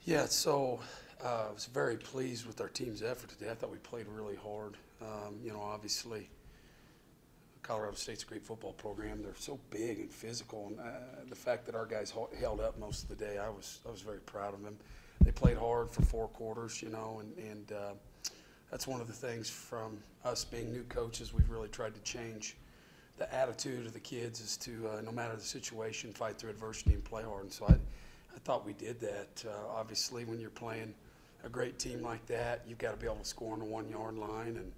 Yeah, so I was very pleased with our team's effort today. I thought we played really hard. Obviously, Colorado State's a great football program. They're so big and physical, and the fact that our guys held up most of the day, I was very proud of them. They played hard for 4 quarters, and that's one of the things from us being new coaches. We've really tried to change the attitude of the kids is to, no matter the situation, fight through adversity and play hard. And so I thought we did that. Obviously, when you're playing a great team like that, you've got to be able to score on the 1-yard line.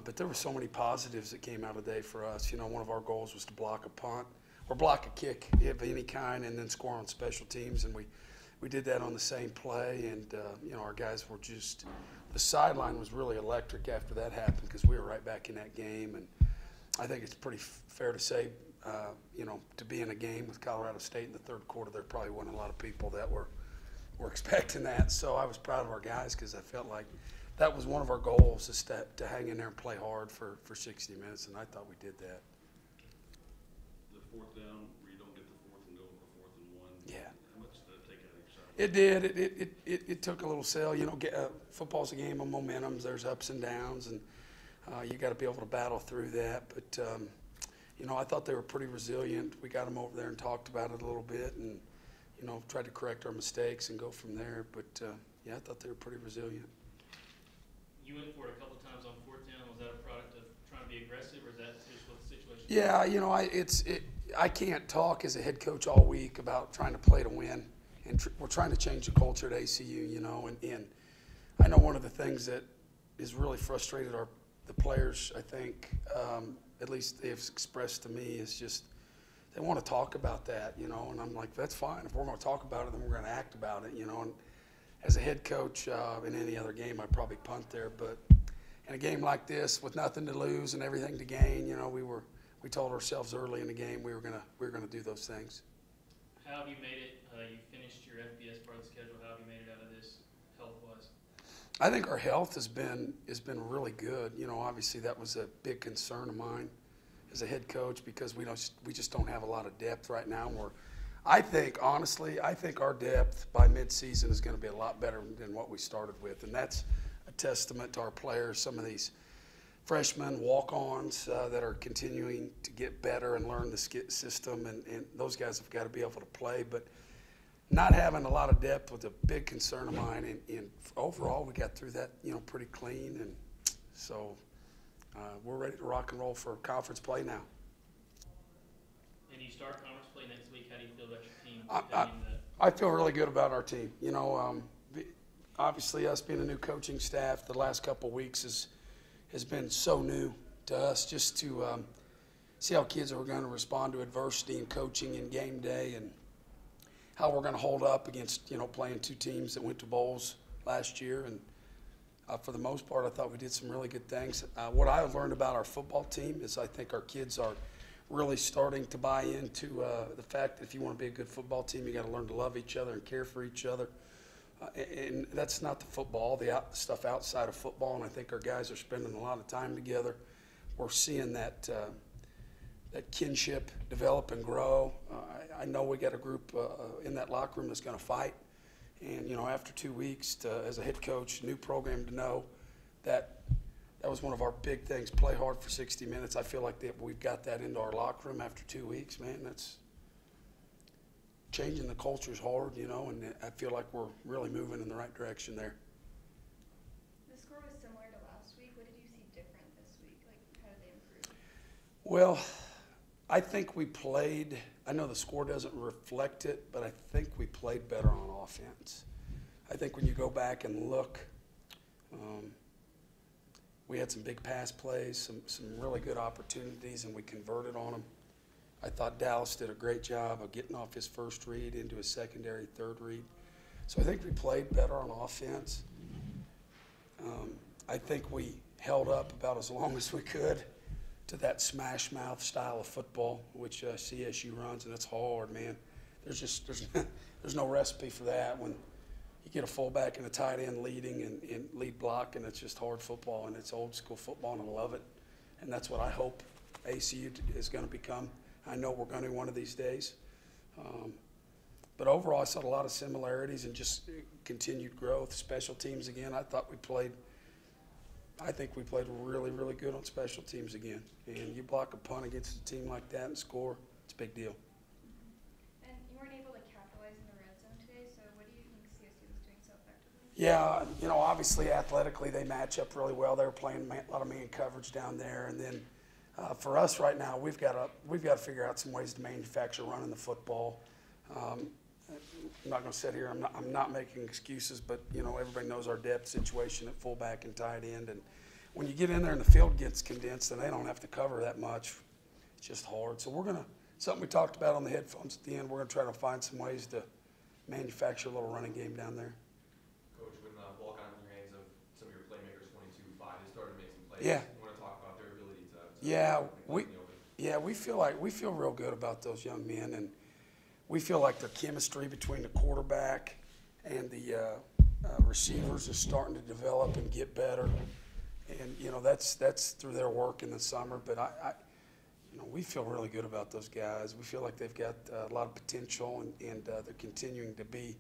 But there were so many positives that came out of the day for us. One of our goals was to block a punt or block a kick of any kind and then score on special teams. And we did that on the same play. And, our guys were just – the sideline was really electric after that happened because we were right back in that game. And I think it's pretty fair to say, to be in a game with Colorado State in the third quarter, there probably wasn't a lot of people that were expecting that. So I was proud of our guys because I felt like that was one of our goals, is to hang in there and play hard for 60 minutes, and I thought we did that. The fourth down, where you don't get the fourth and go for 4th and 1. Yeah. How much did that take out of your side? It did. It took a little sell. Football's a game of momentums. There's ups and downs, and you got to be able to battle through that. But I thought they were pretty resilient. We got them over there and talked about it a little bit, and tried to correct our mistakes and go from there. But I thought they were pretty resilient. You went for it a couple of times on 4th down. Was that a product of trying to be aggressive, or is that just what the situation? Yeah, I can't talk as a head coach all week about trying to play to win, and we're trying to change the culture at ACU. And I know one of the things that has really frustrated the players, I think, at least they've expressed to me, is just they want to talk about that, and I'm like, that's fine. If we're going to talk about it, then we're going to act about it, And as a head coach in any other game, I'd probably punt there. But in a game like this, with nothing to lose and everything to gain, we told ourselves early in the game we were gonna do those things. How have you made it? You finished your FBS part of the schedule. How have you made it out of this health-wise? I think our health has been really good. Obviously that was a big concern of mine as a head coach because we just don't have a lot of depth right now. Honestly, I think our depth by midseason is going to be a lot better than what we started with, and that's a testament to our players. Some of these freshmen, walk-ons that are continuing to get better and learn the system, and those guys have got to be able to play. But not having a lot of depth was a big concern of mine, and overall we got through that pretty clean, and so we're ready to rock and roll for conference play now. And you start conference play next week. How do you feel about your team? I feel really good about our team. Obviously us being a new coaching staff the last couple of weeks has been so new to us, just to see how kids are going to respond to adversity and coaching and game day, and how we're going to hold up against playing 2 teams that went to bowls last year. And for the most part, I thought we did some really good things. What I've learned about our football team is I think our kids are really starting to buy into the fact that if you want to be a good football team, you got to learn to love each other and care for each other. And that's not the football, the stuff outside of football. And I think our guys are spending a lot of time together. We're seeing that kinship develop and grow. I know we got a group in that locker room that's going to fight. And after 2 weeks, as a head coach, new program, to know that was one of our big things, play hard for 60 minutes. I feel like we've got that into our locker room after 2 weeks, man. That's changing the culture is hard, and I feel like we're really moving in the right direction there. The score was similar to last week. What did you see different this week? How did they improve? Well, I think we played, I know the score doesn't reflect it, but I think we played better on offense. I think when you go back and look, we had some big pass plays, some really good opportunities, and we converted on them. I thought Dallas did a great job of getting off his first read into his secondary, third read. So I think we played better on offense. I think we held up about as long as we could to that smash mouth style of football, which CSU runs, and it's hard, man. There's no recipe for that. When you get a fullback and a tight end leading and lead block, and it's just hard football, and it's old school football, and I love it. And that's what I hope ACU is going to become. I know we're going to one of these days. But overall, I saw a lot of similarities and just continued growth. Special teams again, I think we played really, really good on special teams again. And you block a punt against a team like that and score, it's a big deal. And you weren't able to capitalize in the red zone today, so what do you think CSU was doing so effectively? Yeah, obviously athletically they match up really well. They were playing a lot of man coverage down there, and then for us right now, we've got to figure out some ways to manufacture running the football. I'm not going to sit here. I'm not making excuses, but everybody knows our depth situation at fullback and tight end, and when you get in there and the field gets condensed, then they don't have to cover that much. It's just hard. So something we talked about on the headphones at the end. We're going to try to find some ways to manufacture a little running game down there. Coach, when the ball got in the hands of some of your playmakers, 22-5, they started to make some plays. Yeah. You want to talk about their ability to we feel real good about those young men, and we feel like the chemistry between the quarterback and the receivers is starting to develop and get better. And that's through their work in the summer. But we feel really good about those guys. We feel like they've got a lot of potential, and they're continuing to be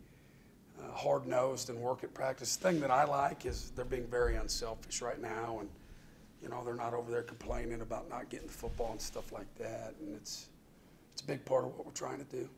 hard-nosed and work at practice. The thing that I like is they're being very unselfish right now, and they're not over there complaining about not getting the football and stuff like that. And it's a big part of what we're trying to do.